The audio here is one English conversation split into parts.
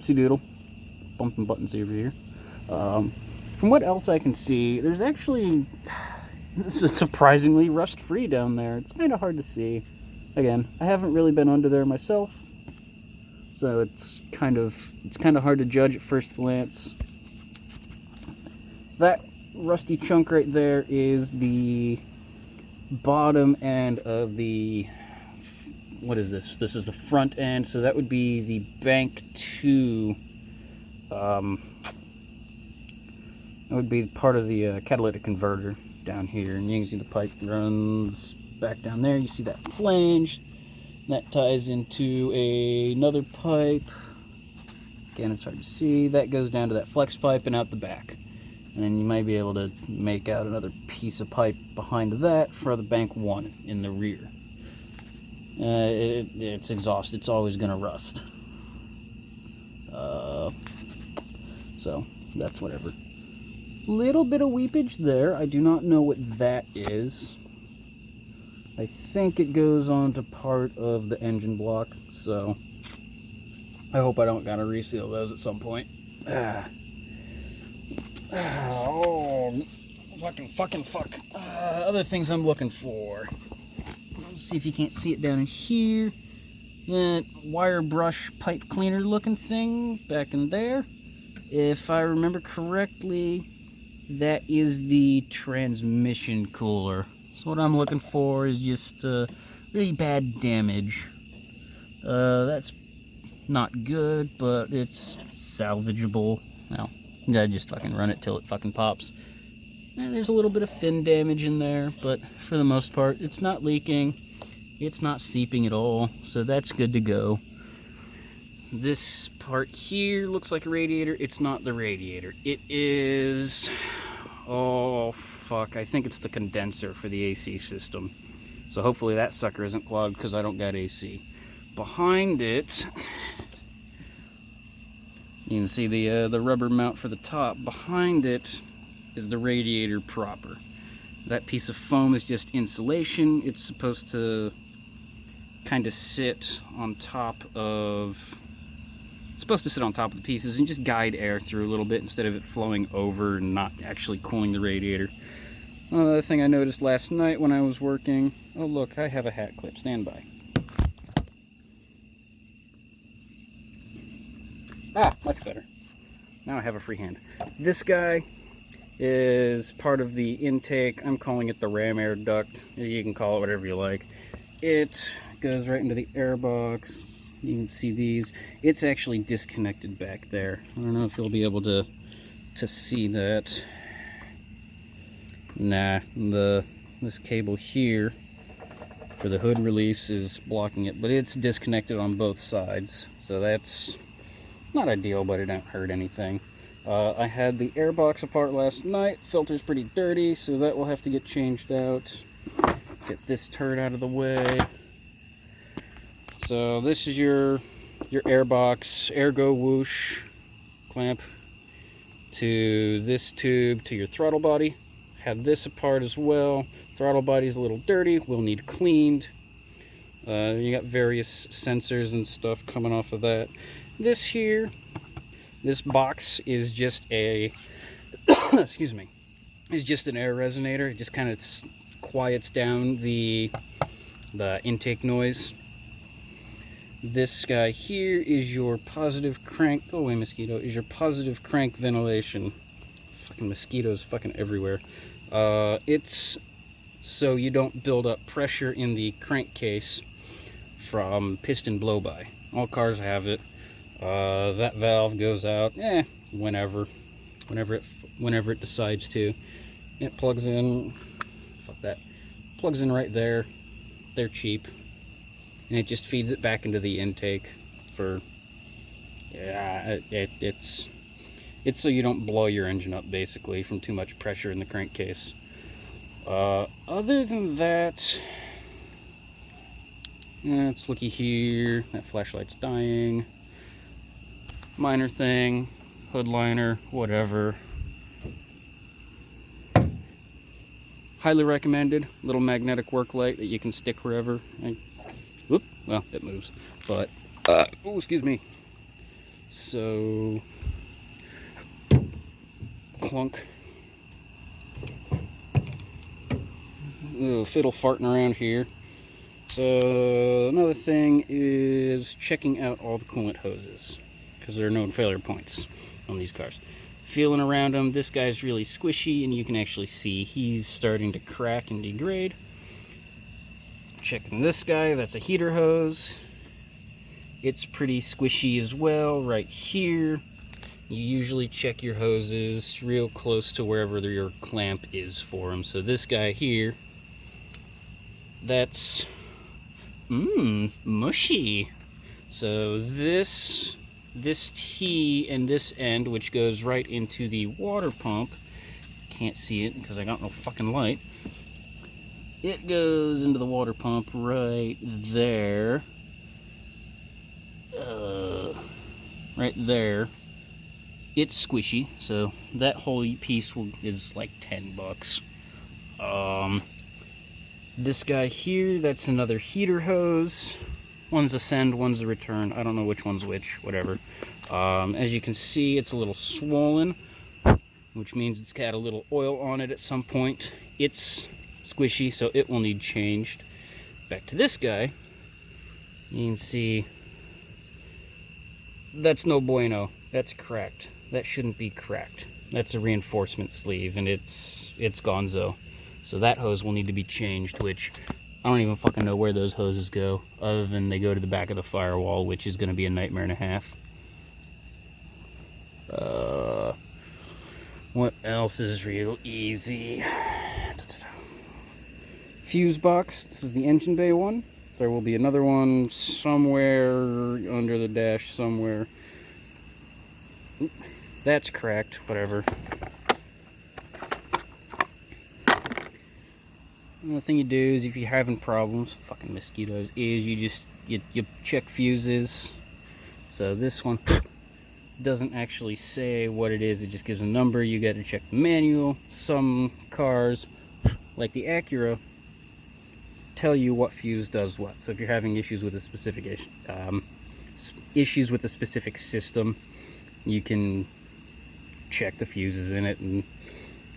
See doodle, bumping buttons over here. From what else I can see, there's actually surprisingly rust-free down there. It's kind of hard to see. Again, I haven't really been under there myself, so it's kind of hard to judge at first glance. That rusty chunk right there is the bottom end of the, what is this? This is the front end, so that would be the bank 2. That would be part of the catalytic converter down here, and you can see the pipe runs back down there. You see that flange that ties into another pipe. Again, it's hard to see. That goes down to that flex pipe and out the back, and then you might be able to make out another piece of pipe behind that for the bank 1 in the rear. It's exhaust. It's always going to rust. So that's whatever. Little bit of weepage there. I do not know what that is. I think it goes on to part of the engine block, so I hope I don't gotta reseal those at some point. Oh, fuck. Other things I'm looking for. Let's see if you can't see it down in here. That wire brush pipe cleaner looking thing back in there. If I remember correctly, that is the transmission cooler. So what I'm looking for is just really bad damage. That's not good, but it's salvageable. Well, you gotta just fucking run it till it fucking pops. And there's a little bit of fin damage in there, but for the most part, it's not leaking. It's not seeping at all, so that's good to go. This part here looks like a radiator. It's not the radiator. It is... oh, fuck. I think it's the condenser for the AC system. So hopefully that sucker isn't clogged because I don't got AC. Behind it, you can see the rubber mount for the top. Behind it is the radiator proper. That piece of foam is just insulation. It's supposed to kind of sit on top of... it's supposed to sit on top of the pieces and just guide air through a little bit instead of it flowing over and not actually cooling the radiator. Another thing I noticed last night when I was working... oh look, I have a hat clip. Stand by. Ah, much better. Now I have a free hand. This guy is part of the intake. I'm calling it the ram air duct. You can call it whatever you like. It goes right into the air box. You can see these. It's actually disconnected back there. I don't know if you'll be able to see that. Nah, this cable here for the hood release is blocking it, but it's disconnected on both sides. So that's not ideal, but it don't hurt anything. I had the air box apart last night. Filter's pretty dirty, so that will have to get changed out. Get this turd out of the way. So this is your air box, ergo whoosh clamp to this tube to your throttle body. Have this apart as well. Throttle body's a little dirty, will need cleaned. You got various sensors and stuff coming off of that. This here, this box is just a excuse me, is just an air resonator. It just kind of quiets down the intake noise. This guy here is your positive crank, go away mosquito, is your positive crank ventilation. Fucking mosquitoes fucking everywhere. It's so you don't build up pressure in the crankcase from piston blow-by. All cars have it. That valve goes out, whenever it decides to. It plugs in, fuck that, plugs in right there. They're cheap. And it just feeds it back into the intake for, it's so you don't blow your engine up, basically, from too much pressure in the crankcase. Other than that, it's looky here, that flashlight's dying. Minor thing, hood liner, whatever. Highly recommended, little magnetic work light that you can stick wherever. Whoop, well, it moves, but, oh, excuse me. So, clunk. Little fiddle farting around here. So another thing is checking out all the coolant hoses, because there are known failure points on these cars. Feeling around them, this guy's really squishy, and you can actually see he's starting to crack and degrade. Checking this guy, that's a heater hose. It's pretty squishy as well right here. You usually check your hoses real close to wherever your clamp is for them. So this guy here, that's mushy. So this T and this end, which goes right into the water pump, can't see it because I got no fucking light. It goes into the water pump right there. Right there. It's squishy, so that whole piece is like $10. This guy here, that's another heater hose. One's a send, one's a return. I don't know which one's which, whatever. As you can see, it's a little swollen, which means it's got a little oil on it at some point. It's squishy, so it will need changed. Back to this guy, you can see that's no bueno. That's cracked. That shouldn't be cracked. That's a reinforcement sleeve, and it's gonzo. So that hose will need to be changed, which I don't even fucking know where those hoses go, other than they go to the back of the firewall, which is going to be a nightmare and a half. What else is real easy? Fuse box. This is the engine bay one. There will be another one somewhere under the dash somewhere. Oop, that's cracked, whatever. The thing you do is, if you're having problems, fucking mosquitoes, is you check fuses. So this one doesn't actually say what it is, it just gives a number. You got to check the manual. Some cars, like the Acura, tell you what fuse does what. So if you're having issues with a specific system, you can check the fuses in it. And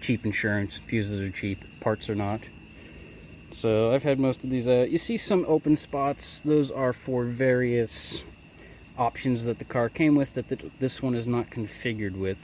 cheap insurance, fuses are cheap, parts are not. So I've had most of these. You see some open spots. Those are for various options that the car came with that this one is not configured with.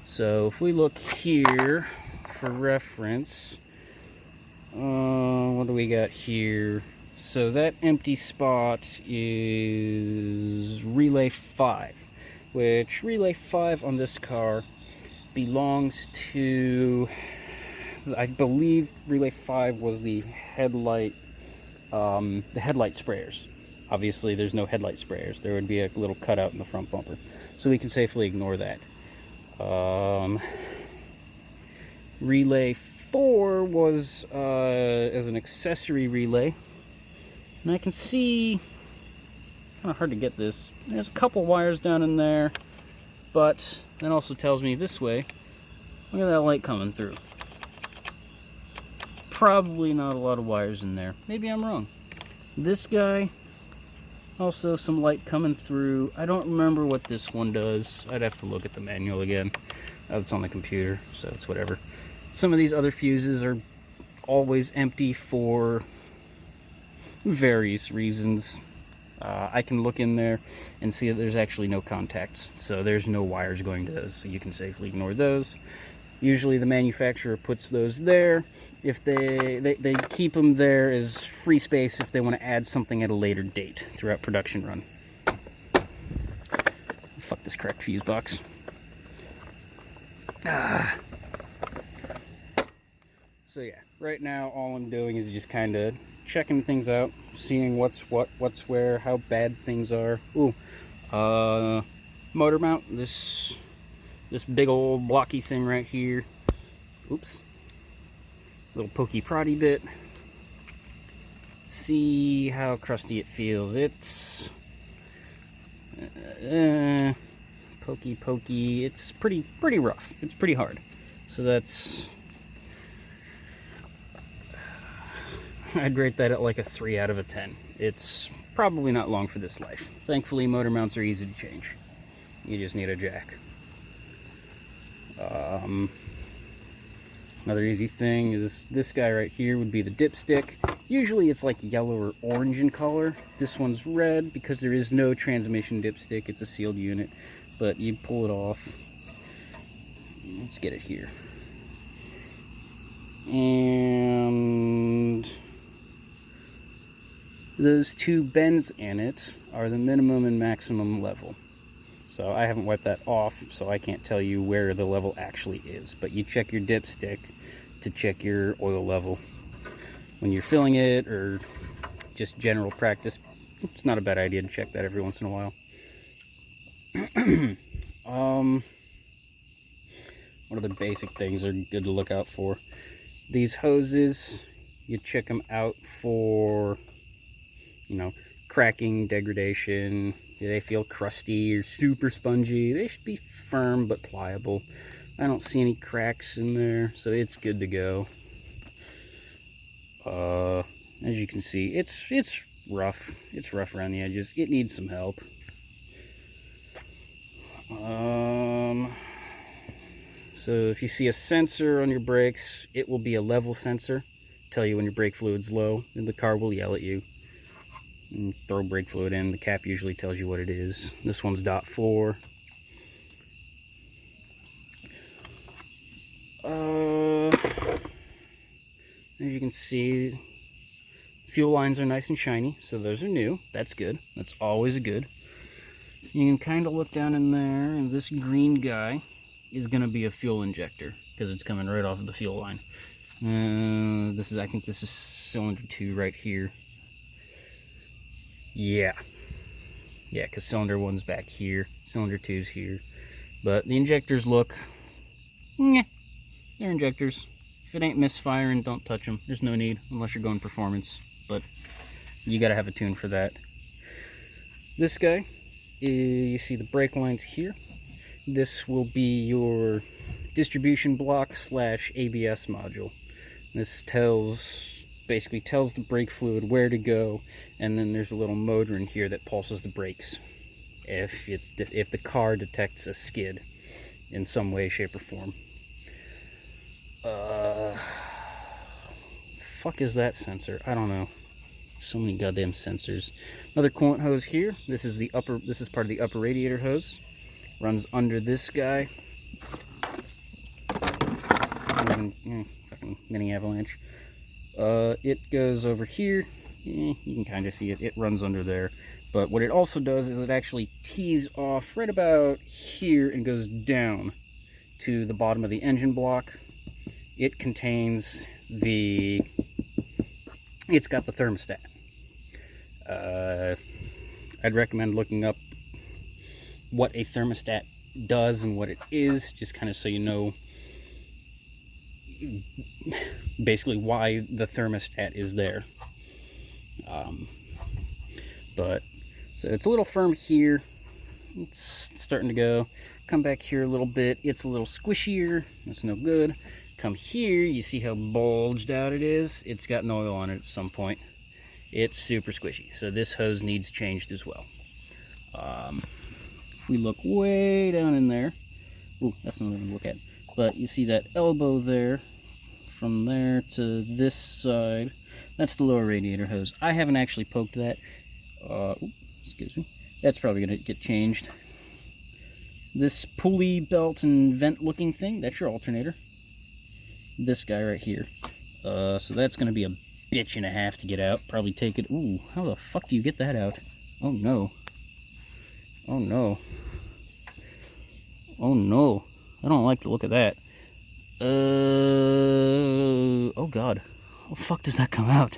So if we look here for reference, what do we got here? So that empty spot is relay 5, which relay 5 on this car belongs to, I believe relay 5 was the headlight sprayers. Obviously there's no headlight sprayers. There would be a little cutout in the front bumper. So we can safely ignore that. Relay 4 was as an accessory relay. And I can see, kind of hard to get this, there's a couple wires down in there, but that also tells me this way, look at that light coming through. Probably not a lot of wires in there. Maybe I'm wrong. This guy, also some light coming through. I don't remember what this one does. I'd have to look at the manual again. It's on the computer, so it's whatever. Some of these other fuses are always empty for various reasons. I can look in there and see that there's actually no contacts, so there's no wires going to those, so you can safely ignore those. Usually the manufacturer puts those there. If they keep them there as free space if they want to add something at a later date throughout production run. Fuck this cracked fuse box. So yeah, right now all I'm doing is just kind of checking things out, seeing what's where, how bad things are. Ooh, motor mount, this big old blocky thing right here. Oops. Little pokey proddy bit. See how crusty it feels. It's pokey. It's pretty rough. It's pretty hard. So that's, I'd rate that at like a 3 out of a 10. It's probably not long for this life. Thankfully, motor mounts are easy to change. You just need a jack. Another easy thing is this guy right here would be the dipstick. Usually it's like yellow or orange in color. This one's red because there is no transmission dipstick. It's a sealed unit, but you pull it off. Let's get it here. And those two bends in it are the minimum and maximum level. So I haven't wiped that off, so I can't tell you where the level actually is. But you check your dipstick to check your oil level. When you're filling it, or just general practice, it's not a bad idea to check that every once in a while. What other basic things are good to look out for? These hoses, you check them out for, cracking, degradation. Do they feel crusty or super spongy? They should be firm but pliable. I don't see any cracks in there, so it's good to go. As you can see, it's rough. It's rough around the edges. It needs some help. So if you see a sensor on your brakes, it will be a level sensor. Tell you when your brake fluid's low, and the car will yell at you. And throw brake fluid in. The cap usually tells you what it is. This one's .4. As you can see, fuel lines are nice and shiny, so those are new. That's good. That's always good. You can kind of look down in there, and this green guy is going to be a fuel injector because it's coming right off of the fuel line. I think this is cylinder 2 right here. Yeah, because cylinder 1's back here, cylinder 2's here. But the injectors look, they're injectors. If it ain't misfiring, don't touch them. There's no need, unless you're going performance. But you gotta have a tune for that. This guy, you see the brake lines here. This will be your distribution block / ABS module. This basically tells the brake fluid where to go, and then there's a little motor in here that pulses the brakes if the car detects a skid in some way, shape, or form. Fuck is that sensor? I don't know. So many goddamn sensors. Another coolant hose here. This is part of the upper radiator hose. Runs under this guy. Fucking mini avalanche. It goes over here. You can kind of see it. It runs under there. But what it also does is it actually tees off right about here and goes down to the bottom of the engine block. It contains it's got the thermostat. I'd recommend looking up what a thermostat does and what it is, just kind of so you know basically why the thermostat is there. So it's a little firm here. It's starting to go. Come back here a little bit. It's a little squishier. That's no good. Come here. You see how bulged out it is? It's got an oil on it at some point. It's super squishy. So this hose needs changed as well. If we look way down in there. Ooh, that's not even to look at. But you see that elbow there. From there to this side. That's the lower radiator hose. I haven't actually poked that. Excuse me. That's probably going to get changed. This pulley belt and vent looking thing, that's your alternator. This guy right here. So that's going to be a bitch and a half to get out. Probably take it. Ooh, how the fuck do you get that out? Oh no. Oh no. Oh no. I don't like the look of that. Oh god. How the fuck does that come out?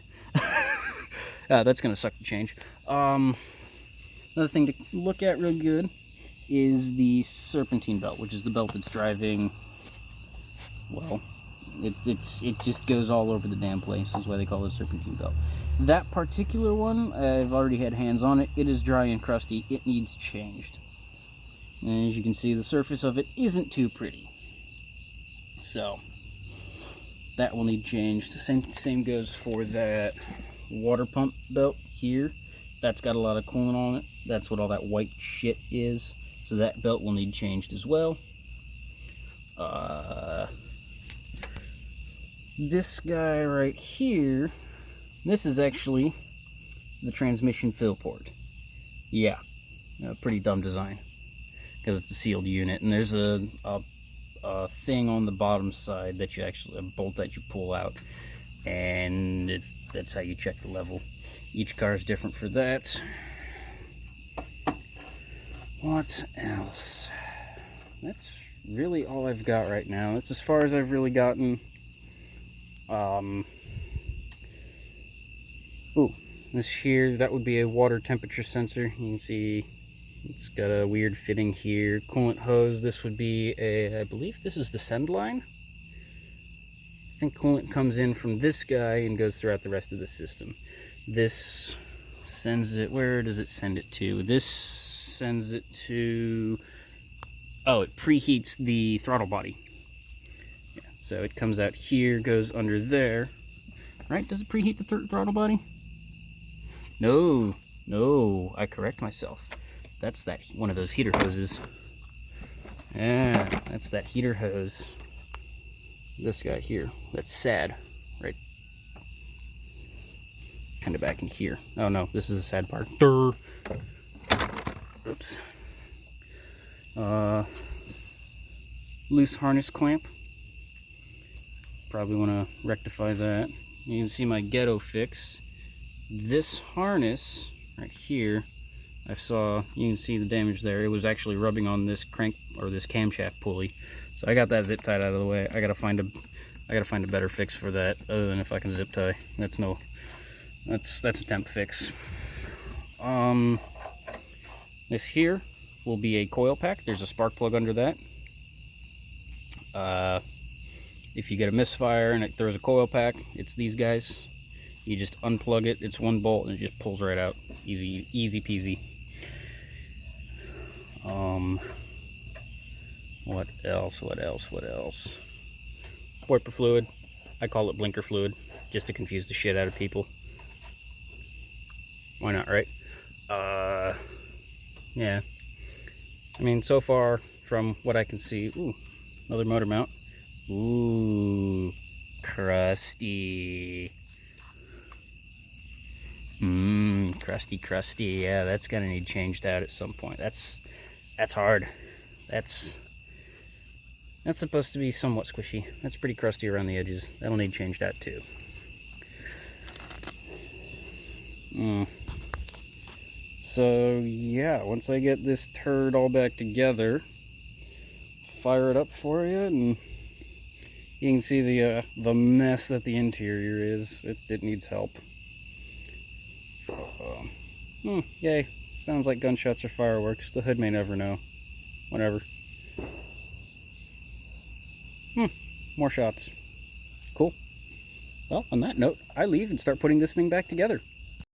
That's going to suck to change. Another thing to look at real good is the serpentine belt, which is the belt that's driving, well, it just goes all over the damn place. That's why they call it a serpentine belt. That particular one, I've already had hands on it. It is dry and crusty. It needs changed. And as you can see, the surface of it isn't too pretty. So, that will need changed. Same goes for that water pump belt here. That's got a lot of coolant on it. That's what all that white shit is. So that belt will need changed as well. This guy right here, this is actually the transmission fill port. Yeah, pretty dumb design because it's a sealed unit, and there's a thing on the bottom side that you actually, a bolt that you pull out, and that's how you check the level. Each car is different for that. What else? That's really all I've got right now. That's as far as I've really gotten. Ooh, this here, that would be a water temperature sensor. You can see it's got a weird fitting here. Coolant hose, this would be a, I believe this is the send line. I think coolant comes in from this guy and goes throughout the rest of the system. This sends it, where does it send it to? This sends it to, oh, it preheats the throttle body. Yeah, so it comes out here, goes under there. Right, does it preheat the throttle body? No, I correct myself. That's that one of those heater hoses. Yeah, that's that heater hose. This guy here, that's sad, right? Kind of back in here. Oh no, this is a sad part. Durr. Oops. Loose harness clamp. Probably want to rectify that. You can see my ghetto fix. This harness right here, you can see the damage there. It was actually rubbing on this crank or this camshaft pulley. So I got that zip tied out of the way. I gotta find a better fix for that other than if I can zip tie. That's a temp fix. This here will be a coil pack. There's a spark plug under that. If you get a misfire and it throws a coil pack, it's these guys. You just unplug it. It's one bolt and it just pulls right out. Easy peasy. What else? Wiper fluid. I call it blinker fluid, just to confuse the shit out of people. Why not, right? Yeah. I mean, so far, from what I can see, ooh, another motor mount. Ooh, crusty. Crusty. Yeah, that's gonna need changed out at some point. That's hard. That's supposed to be somewhat squishy. That's pretty crusty around the edges. That'll need changed out too. So yeah, once I get this turd all back together, fire it up for you, and you can see the mess that the interior is. It needs help. Yay. Sounds like gunshots or fireworks. The hood may never know. Whatever. More shots. Cool. Well, on that note, I leave and start putting this thing back together.